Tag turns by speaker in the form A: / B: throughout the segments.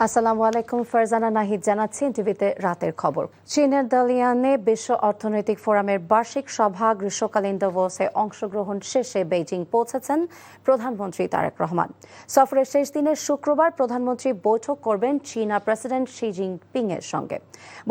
A: আসসালামু আলাইকুম, ফারজানা নাহিদ জানাচ্ছি টিভিতে রাতের খবর। চীনের দালিয়ানে বিশ্ব অর্থনৈতিক ফোরামের বার্ষিক সভা গ্রীষ্মকালীন দাভোসে অংশগ্রহণ শেষে বেইজিং পৌঁছেছেন প্রধানমন্ত্রী তারেক রহমান। সফরের শেষ দিনের শুক্রবার প্রধানমন্ত্রী বৈঠক করবেন চীনা প্রেসিডেন্ট শি জিনপিং এর সঙ্গে।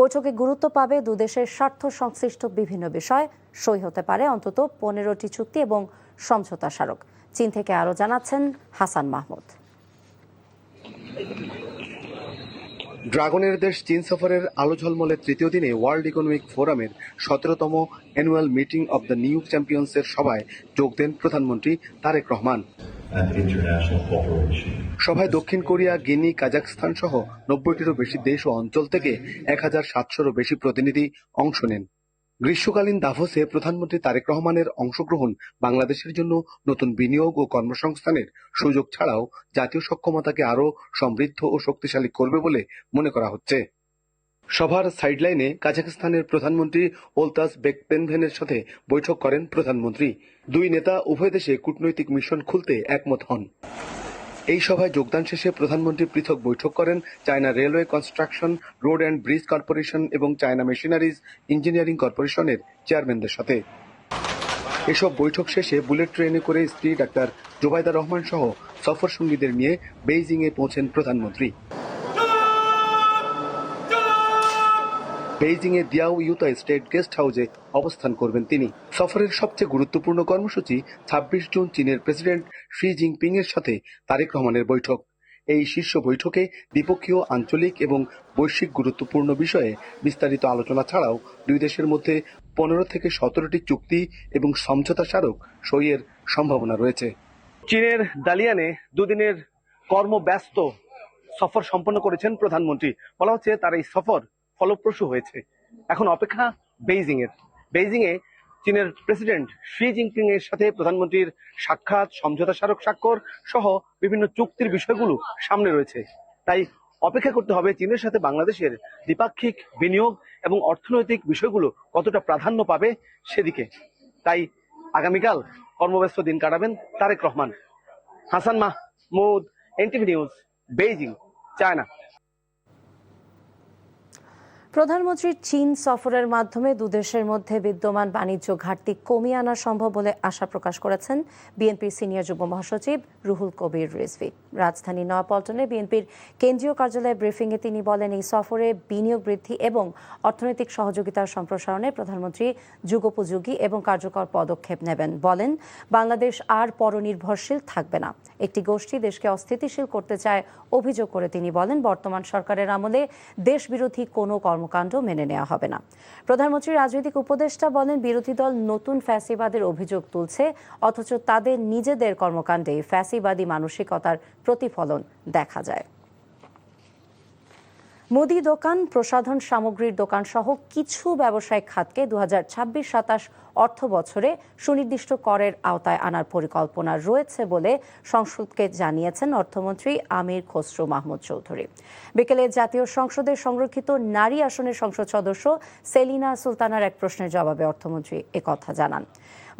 A: বৈঠকে গুরুত্ব পাবে দুদেশের স্বার্থ সংশ্লিষ্ট বিভিন্ন বিষয়, সই হতে পারে অন্তত 15টি চুক্তি এবং সমঝোতা স্মারক। চীন থেকে আরও জানাচ্ছেন হাসান মাহমুদ।
B: ড্রাগনের দেশ চীন সফরের আলো ঝলমলের তৃতীয় দিনে ওয়ার্ল্ড ইকোনমিক ফোরামের 17তম annual meeting of the new চ্যাম্পিয়ন্সের সভায় যোগ দেন প্রধানমন্ত্রী তারেক রহমান। সভায় দক্ষিণ কোরিয়া, গিনি, কাজাখস্তান সহ 90টিরও বেশি দেশ ও অঞ্চল থেকে 1700-ও বেশি প্রতিনিধি অংশ নেন। গ্রীষ্মকালীন দাভোসে প্রধানমন্ত্রী তারেক রহমানের অংশগ্রহণ বাংলাদেশের জন্য নতুন বিনিয়োগ ও কর্মসংস্থানের সুযোগ ছাড়াও জাতীয় সক্ষমতাকে আরও সমৃদ্ধ ও শক্তিশালী করবে বলে মনে করা হচ্ছে। সভার সাইডলাইনে কাজাখস্তানের প্রধানমন্ত্রী ওলতাস বেকপেনভেনের সাথে বৈঠক করেন প্রধানমন্ত্রী। দুই নেতা উভয় দেশে কূটনৈতিক মিশন খুলতে একমত হন। এই সভায় যোগদান শেষে প্রধানমন্ত্রী পৃথক বৈঠক করেন China railway construction, road and bridge corporation এবং চায়না মেশিনারিজ ইঞ্জিনিয়ারিং কর্পোরেশনের চেয়ারম্যানদের সাথে। এসব বৈঠক শেষে বুলেট ট্রেনে করে স্ত্রী ডাক্তার জোবাইদা রহমান সহ সফর সঙ্গীদের নিয়ে বেইজিংয়ে পৌঁছেন প্রধানমন্ত্রী। বেইজিংয়ে দিয়াও ইউতা স্টেট গেস্ট হাউসে অবস্থান করবেন তিনি। সফরের সবচেয়ে গুরুত্বপূর্ণ কর্মসূচি 26 জুন চীনের প্রেসিডেন্ট শি জিনপিং এর সাথে তারেক রহমানের বৈঠক। এই শীর্ষ বৈঠকে দ্বিপক্ষীয়, আঞ্চলিক এবং বৈশ্বিক গুরুত্বপূর্ণ বিষয়ে বিস্তারিত আলোচনা ছাড়াও দুই দেশের মধ্যে 15 থেকে 17টি চুক্তি এবং সমঝোতা স্মারক সইয়ের সম্ভাবনা রয়েছে। চীনের দালিয়ানে দুদিনের কর্মব্যস্ত সফর সম্পন্ন করেছেন প্রধানমন্ত্রী। বলা হচ্ছে তার এই সফর ফলপ্রসূ হয়েছে। এখন অপেক্ষা বেইজিংয়ে চীনের প্রেসিডেন্ট শি জিনপিং এর সাথে প্রধানমন্ত্রীর সাক্ষাৎ, সমঝোতা স্মারক স্বাক্ষর সহ বিভিন্ন চুক্তির বিষয়গুলো সামনে রয়েছে। তাই অপেক্ষা করতে হবে চীনের সাথে বাংলাদেশের দ্বিপাক্ষিক বিনিয়োগ এবং অর্থনৈতিক বিষয়গুলো কতটা প্রাধান্য পাবে সেদিকে। তাই আগামীকাল কর্মব্যস্ত দিন কাটাবেন Tarique Rahman. Hasan Mahmud, NTV news, Beijing, China.
A: প্রধানমন্ত্রীর চীন সফরের মাধ্যমে দুদেশের মধ্যে বিদ্যমান বাণিজ্য ঘাটতি কমিয়ে আনা সম্ভব বলে আশা প্রকাশ করেছেন বিএনপির সিনিয়র যুগ্ম মহাসচিব রুহুল কবির রিজভী। রাজধানী নয়াপল্টনে বিএনপির কেন্দ্রীয় কার্যালয়ে ব্রিফিংয়ে তিনি বলেন, এই সফরে বিনিয়োগ বৃদ্ধি এবং অর্থনৈতিক সহযোগিতার সম্প্রসারণে প্রধানমন্ত্রী যুগোপযোগী এবং কার্যকর পদক্ষেপ নেবেন। বলেন, বাংলাদেশ আর পরনির্ভরশীল থাকবে না। একটি গোষ্ঠী দেশকে অস্থিতিশীল করতে চায় অভিযোগ করে তিনি বলেন, বর্তমান সরকারের আমলে দেশবিরোধী কোনো কর্মকাণ্ড মেনে নেওয়া হবে না। প্রধানমন্ত্রীর রাজনৈতিক উপদেষ্টা বলেন, বিরোধী দল নতুন ফ্যাসিবাদের অভিযোগ তুলছে, অথচ তাদের নিজেদের কর্মকাণ্ডে ফ্যাসিবাদী মানসিকতার প্রতিফলন দেখা যায়। মুদি দোকান, প্রসাধন সামগ্রীর দোকান সহ কিছু ব্যবসায়িক খাতকে 2026-27 অর্থ বছরে সুনির্দিষ্ট করের আওতায় আনার পরিকল্পনা রয়েছে বলে সংসদকে জানিয়েছেন অর্থমন্ত্রী আমির খসরু মাহমুদ চৌধুরী। বিকেলে জাতীয় সংসদের সংরক্ষিত নারী আসনের সংসদ সদস্য সেলিনা সুলতানার এক প্রশ্নের জবাবে অর্থমন্ত্রী একথা জানান।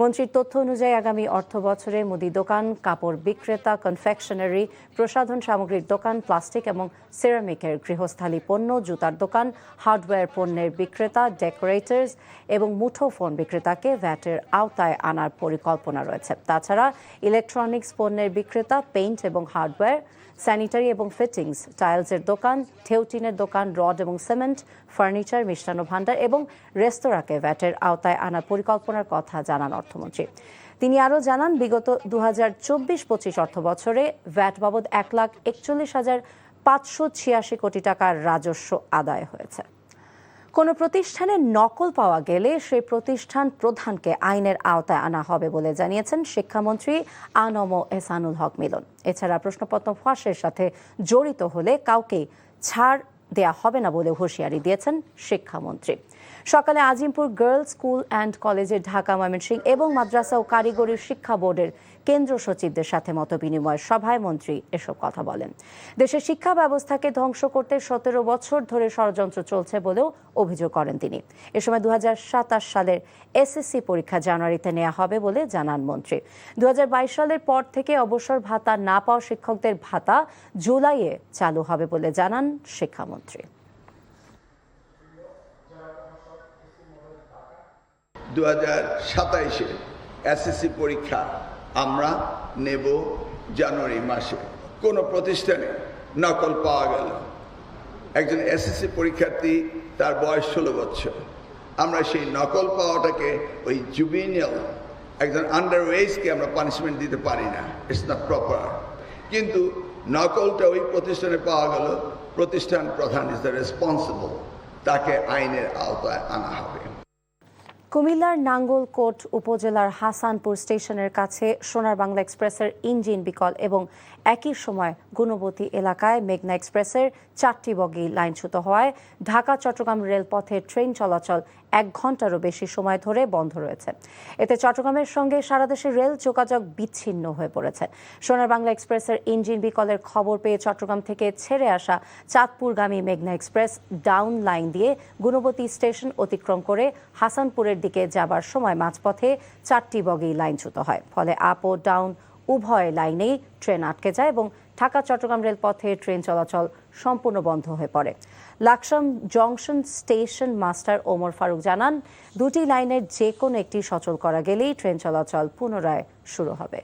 A: মন্ত্রীর তথ্য অনুযায়ী আগামী অর্থ বছরে মুদি দোকান, কাপড় বিক্রেতা, কনফেকশনারি, প্রসাধন সামগ্রীর দোকান, প্লাস্টিক এবং সিরামিকের গৃহস্থালী পণ্য, জুতার দোকান, হার্ডওয়্যার পণ্যের বিক্রেতা, ডেকোরেটরস এবং মুঠোফোন বিক্রেতাকে ভ্যাটের আওতায় আনার পরিকল্পনা রয়েছে। তাছাড়া ইলেকট্রনিক্স পণ্যের বিক্রেতা, পেইন্ট এবং হার্ডওয়্যার, স্যানিটারি এবং ফিটিংস, টাইলসের দোকান, ঠেউটিনের দোকান, রড এবং সিমেন্ট, ফার্নিচার, মিষ্টান্ন ভাণ্ডার এবং রেস্তোরাঁকে ভ্যাটের আওতায় আনার পরিকল্পনার কথা জানান অর্থমন্ত্রী। তিনি আরও জানান, বিগত 2024-25 অর্থ বছরে ভ্যাট বাবদ 1,41,586 কোটি টাকার রাজস্ব আদায় হয়েছে। কোনো প্রতিষ্ঠানে নকল পাওয়া গেলে সেই প্রতিষ্ঠান প্রধানকে আইনের আওতায় আনা হবে বলে জানিয়েছেন শিক্ষামন্ত্রী আনম এহসানুল হক মিলন। এছাড়া প্রশ্নপত্র ফাঁসের সাথে জড়িত হলে কাউকে ছাড় দেয়া হবে না বলে হুঁশিয়ারি দিয়েছেন শিক্ষামন্ত্রী। সকালে আজিমপুর গার্লস স্কুল অ্যান্ড কলেজের ঢাকা, ময়মনসিংহ এবং মাদ্রাসা ও কারিগরি শিক্ষা বোর্ডের কেন্দ্র সচিবদের সাথে মতবিনিময় সভায় মন্ত্রী এসব কথা বলেন। দেশের শিক্ষা ব্যবস্থাকে ধ্বংস করতে 17 বছর ধরে ষড়যন্ত্র চলছে বলেও অভিযোগ করেন তিনি। এ সময় 2027 সালের এসএসসি পরীক্ষা জানুয়ারিতে নেওয়া হবে বলে জানান মন্ত্রী। 2022 সালের পর থেকে অবসর ভাতা না পাওয়া শিক্ষকদের ভাতা জুলাইয়ে চালু হবে বলে জানান শিক্ষামন্ত্রী।
C: 2027-এ এসএসসি পরীক্ষা আমরা নেব জানুয়ারি মাসে। কোনো প্রতিষ্ঠানে নকল পাওয়া গেল, একজন এসএসসি পরীক্ষার্থী, তার বয়স 16 বছর, আমরা সেই নকল পাওয়াটাকে ওই জুবিনিয়াল একজন আন্ডার এজকে আমরা পানিশমেন্ট দিতে পারি না, ইটস নট প্রপার। কিন্তু নকলটা ওই প্রতিষ্ঠানে পাওয়া গেল, প্রতিষ্ঠান প্রধান ইজ দ্য রেসপন্সিবল, তাকে আইনের আওতায় আনা হবে।
A: কুমিল্লার নাঙ্গলকোট উপজেলার হাসানপুর স্টেশনের কাছে সোনার বাংলা এক্সপ্রেসের ইঞ্জিন বিকল এবং একই সময় গুণবতী এলাকায় মেঘনা এক্সপ্রেসের 4টি বগি লাইনচ্যুত হওয়ায় ঢাকা চট্টগ্রাম রেলপথে ট্রেন চলাচল 1 ঘন্টারও বেশি সময় ধরে বন্ধ রয়েছে। এতে চট্টগ্রামের সঙ্গে সারা দেশের রেল যোগাযোগ বিচ্ছিন্ন হয়ে পড়েছে। সোনার বাংলা এক্সপ্রেসের ইঞ্জিন বিকলের খবর পেয়ে চট্টগ্রাম থেকে ছেড়ে আসা চাঁদপুরগামী মেঘনা এক্সপ্রেস ডাউন লাইন দিয়ে গুণবতী স্টেশন অতিক্রম করে হাসানপুরের দিকে যাবার সময় মাঝপথে 4টি বগি লাইনচ্যুত হয়। ফলে আপ ও ডাউন উভয় লাইনেই ট্রেন আটকে যায় এবং ঢাকা চট্টগ্রাম রেলপথে ট্রেন চলাচল সম্পূর্ণ বন্ধ হয়ে পড়ে। Laksam junction station master Omar Faruk জানান, 2টি লাইনের যে কোনো একটি সচল করা গেলেই ট্রেন চলাচল পুনরায় শুরু হবে।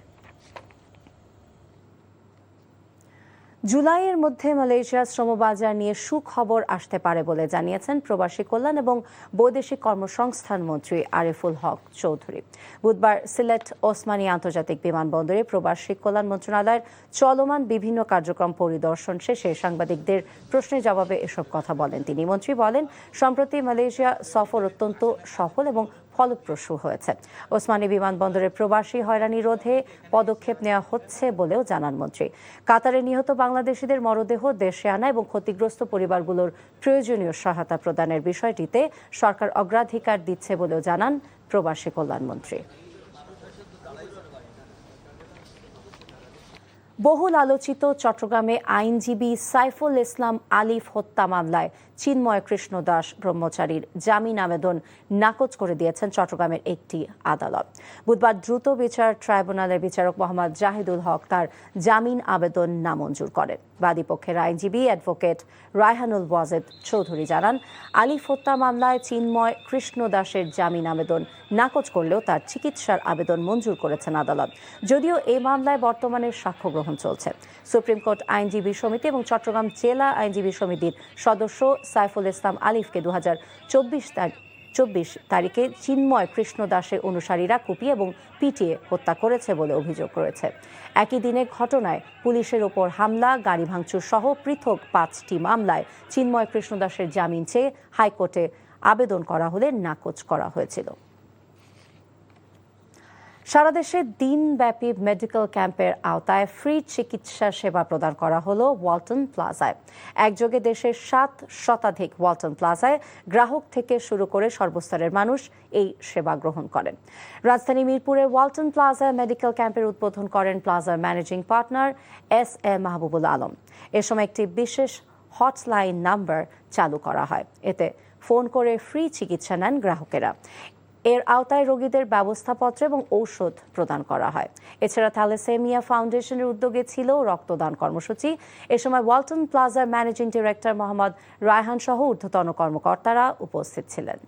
A: জুলাইয়ের মধ্যে মালয়েশিয়ার শ্রমবাজার নিয়ে সুখবর আসতে পারে বলে জানিয়েছেন প্রবাসী কল্যাণ এবং বৈদেশিক কর্মসংস্থান মন্ত্রী আরিফুল হক চৌধুরী। বুধবার সিলেট ওসমানী আন্তর্জাতিক বিমানবন্দরে প্রবাসী কল্যাণ মন্ত্রণালয়ের চলমান বিভিন্ন কার্যক্রম পরিদর্শন শেষে সাংবাদিকদের প্রশ্নের জবাবে এসব কথা বলেন তিনি। মন্ত্রী বলেন, সম্প্রতি মালয়েশিয়া সফর অত্যন্ত সফল এবং ফলপ্রসূ হয়েছে। ওসমানী বিমানবন্দরে প্রবাসী হয়রানি রোধে পদক্ষেপ নেওয়া হচ্ছে বলেও জানান মন্ত্রী। কাতারে নিহত বাংলাদেশিদের মরদেহ দেশে আনা এবং ক্ষতিগ্রস্ত পরিবারগুলোর প্রয়োজনীয় সহায়তা প্রদানের বিষয়টিতে সরকার অগ্রাধিকার দিচ্ছে বলেও জানান প্রবাসী কল্যাণমন্ত্রী। বহুল আলোচিত চট্টগ্রামে আইনজীবী সাইফুল ইসলাম আলিফ হত্যা মামলায় চিন্ময় কৃষ্ণ দাস ব্রহ্মচারীর জামিন আবেদন নাকচ করে দিয়েছেন চট্টগ্রামের একটি আদালত। বুধবার দ্রুত বিচার ট্রাইব্যুনালের বিচারক মোহাম্মদ জাহিদুল হক তার জামিন আবেদন নামঞ্জুর করেন। বাদীপক্ষের আইনজীবী অ্যাডভোকেট রায়হানুল ওয়াজেদ চৌধুরী জানান, আলিফ হত্যা মামলায় চিন্ময় কৃষ্ণ দাসের জামিন আবেদন নাকচ করলেও তার চিকিৎসার আবেদন মঞ্জুর করেছেন আদালত। যদিও এই মামলায় বর্তমানে সাক্ষ্য গ্রহণ চলছে। সুপ্রিম কোর্ট আইনজীবী সমিতি এবং চট্টগ্রাম জেলা আইনজীবী সমিতির সদস্য সাইফুল ইসলাম আলিফকে 2024 তারিখে চিন্ময় কৃষ্ণ দাসের অনুসারীরা কুপিয়ে এবং পিটিয়ে হত্যা করেছে বলে অভিযোগ রয়েছে। একই দিনে ঘটনায় পুলিশের ওপর হামলা, গাড়ি ভাঙচুর সহ পৃথক 5টি মামলায় চিন্ময় কৃষ্ণ দাসের জামিন চেয়ে হাইকোর্টে আবেদন করা হলে নাকচ করা হয়েছিল। সারা দেশে দিনব্যাপী মেডিকেল ক্যাম্পের আওতায় ফ্রি চিকিৎসা সেবা প্রদান করা হলো ওয়ালটন প্লাজায়। একযোগে দেশের 7 শতাধিক ওয়ালটন প্লাজায় গ্রাহক থেকে শুরু করে সর্বস্তরের মানুষ এই সেবা গ্রহণ করেন। রাজধানী মিরপুরের ওয়ালটন প্লাজায় মেডিকেল ক্যাম্পের উদ্বোধন করেন প্লাজার managing partner S A. Mahbubul Alam. এ সময় একটি বিশেষ হটলাইন নাম্বার চালু করা হয়। এতে ফোন করে ফ্রি চিকিৎসা নেন গ্রাহকেরা। এর আওতায় রোগীদের ব্যবস্থাপত্র এবং ঔষধ প্রদান করা হয়। এছাড়া থ্যালাসেমিয়া ফাউন্ডেশনের উদ্যোগে ছিল রক্তদান কর্মসূচি। এ সময় ওয়ালটন প্লাজার ম্যানেজিং ডিরেক্টর মোহাম্মদ রায়হান সহ ঊর্ধ্বতন কর্মকর্তারা উপস্থিত ছিলেন।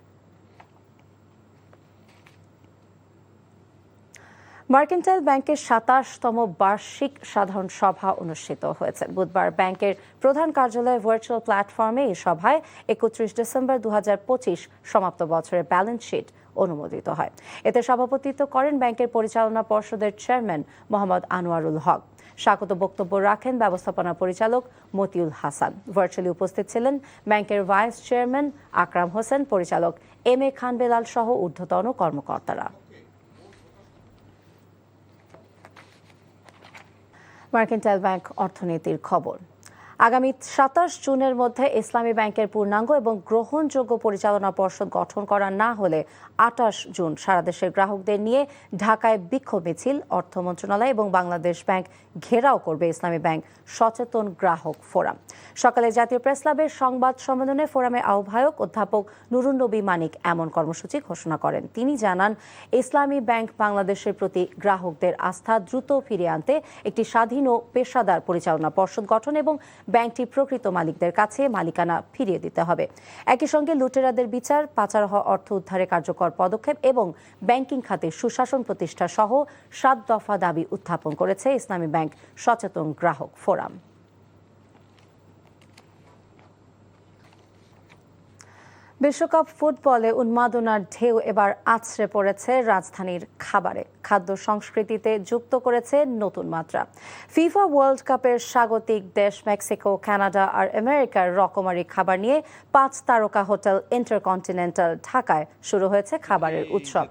A: মার্কেন্টাইল ব্যাংকের 27তম বার্ষিক সাধারণ সভা অনুষ্ঠিত হয়েছে। বুধবার ব্যাংকের প্রধান কার্যালয়ে ভার্চুয়াল প্ল্যাটফর্মে এই সভায় 31 ডিসেম্বর 2025 সমাপ্ত বছরের ব্যালেন্স শিট অনুমোদিত হয়। এতে সভাপতিত্ব করেন ব্যাংকের পরিচালনা পর্ষদের চেয়ারম্যান মোহাম্মদ আনোয়ারুল হক। স্বাগত বক্তব্য রাখেন ব্যবস্থাপনা পরিচালক মতিউল হাসান। ভার্চুয়ালি উপস্থিত ছিলেন ব্যাংকের ভাইস চেয়ারম্যান আকরাম হোসেন, পরিচালক এম.এ. খান বেলাল সহ ঊর্ধ্বতন কর্মকর্তারা। মার্কেন্টাইল ব্যাংক অর্থনীতির খবর। আগামী ২৭ জুনের মধ্যে ইসলামী ব্যাংকের পূর্ণাঙ্গ এবং গ্রহণযোগ্য পরিচালনা পর্ষদ গঠন করা না হলে ২৮ জুন সারা দেশের গ্রাহকদের নিয়ে ঢাকায় বিক্ষোভ মিছিল, অর্থ মন্ত্রণালয় এবং বাংলাদেশ ব্যাংক ঘেরাও করবে ইসলামী ব্যাংক সচেতন গ্রাহক ফোরাম। সকালে জাতীয় প্রেস ক্লাবের সংবাদ সম্মেলনে ফোরামের আহ্বায়ক অধ্যাপক নুরুন নবী মানিক এমন কর্মসূচি ঘোষণা করেন। তিনি জানান, ইসলামী ব্যাংক বাংলাদেশের প্রতি গ্রাহকদের আস্থা দ্রুত ফিরিয়ে আনতে একটি স্বাধীন ও পেশাদার পরিচালনা পর্ষদ গঠন এবং ব্যাংকটি প্রকৃত মালিকদের কাছে মালিকানা ফিরিয়ে দিতে হবে। একই সঙ্গে লুটেরাদের বিচার, পাচার হওয়া অর্থ উদ্ধারে কার্যকর পদক্ষেপ এবং ব্যাংকিং খাতে সুশাসন প্রতিষ্ঠা সহ ৭ দফা দাবি উত্থাপন করেছে ইসলামী ব্যাংক সচেতন গ্রাহক ফোরাম। বিশ্বকাপ ফুটবলে উন্মাদনার ঢেউ এবার আছড়ে পড়েছে রাজধানীর খাবারে। খাদ্য সংস্কৃতিতে যুক্ত করেছে নতুন মাত্রা। ফিফা ওয়ার্ল্ড কাপের স্বাগতিক দেশ মেক্সিকো, কানাডা আর আমেরিকার রকমারি খাবার নিয়ে ৫ তারকা হোটেল ইন্টারকন্টিনেন্টাল ঢাকায় শুরু হয়েছে খাবারের উৎসব।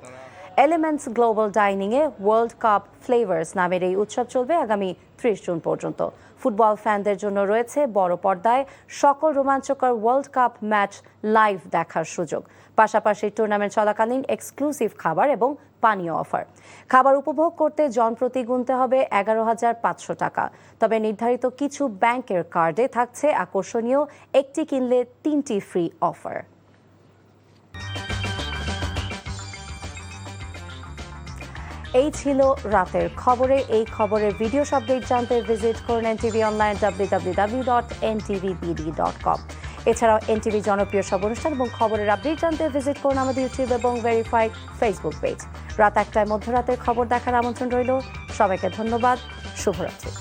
A: এলিমেন্টস গ্লোবাল ডাইনিংয়ে ওয়ার্ল্ড কাপ ফ্লেভার্স নামের এই উৎসব চলবে আগামী ৩০ জুন পর্যন্ত। ফুটবল ফ্যানদের জন্য রয়েছে বড় পর্দায় সকল রোমাঞ্চকর ওয়ার্ল্ড কাপ ম্যাচ লাইভ দেখার সুযোগ, পাশাপাশি টুর্নামেন্ট চলাকালীন এক্সক্লুসিভ খাবার এবং পানীয় অফার। খাবার উপভোগ করতে জনপ্রতি গুনতে হবে ১১,৫০০ টাকা। তবে নির্ধারিত কিছু ব্যাংকের কার্ডে থাকছে আকর্ষণীয় একটি কিনলে ৩টি ফ্রি অফার। এই ছিল রাতের খবরে। এই খবরের ভিডিও আপডেট জানতে ভিজিট করুন এনটিভি অনলাইন www.ntvbd.com। এছাড়াও এনটিভি জনপ্রিয় সব অনুষ্ঠান এবং খবরের আপডেট জানতে ভিজিট করুন আমাদের ইউটিউব এবং ভেরিফাইড ফেসবুক পেজ। রাত ১টায় মধ্যরাতের খবর দেখার আমন্ত্রণ রইল। সবাইকে ধন্যবাদ। শুভরাত্রি।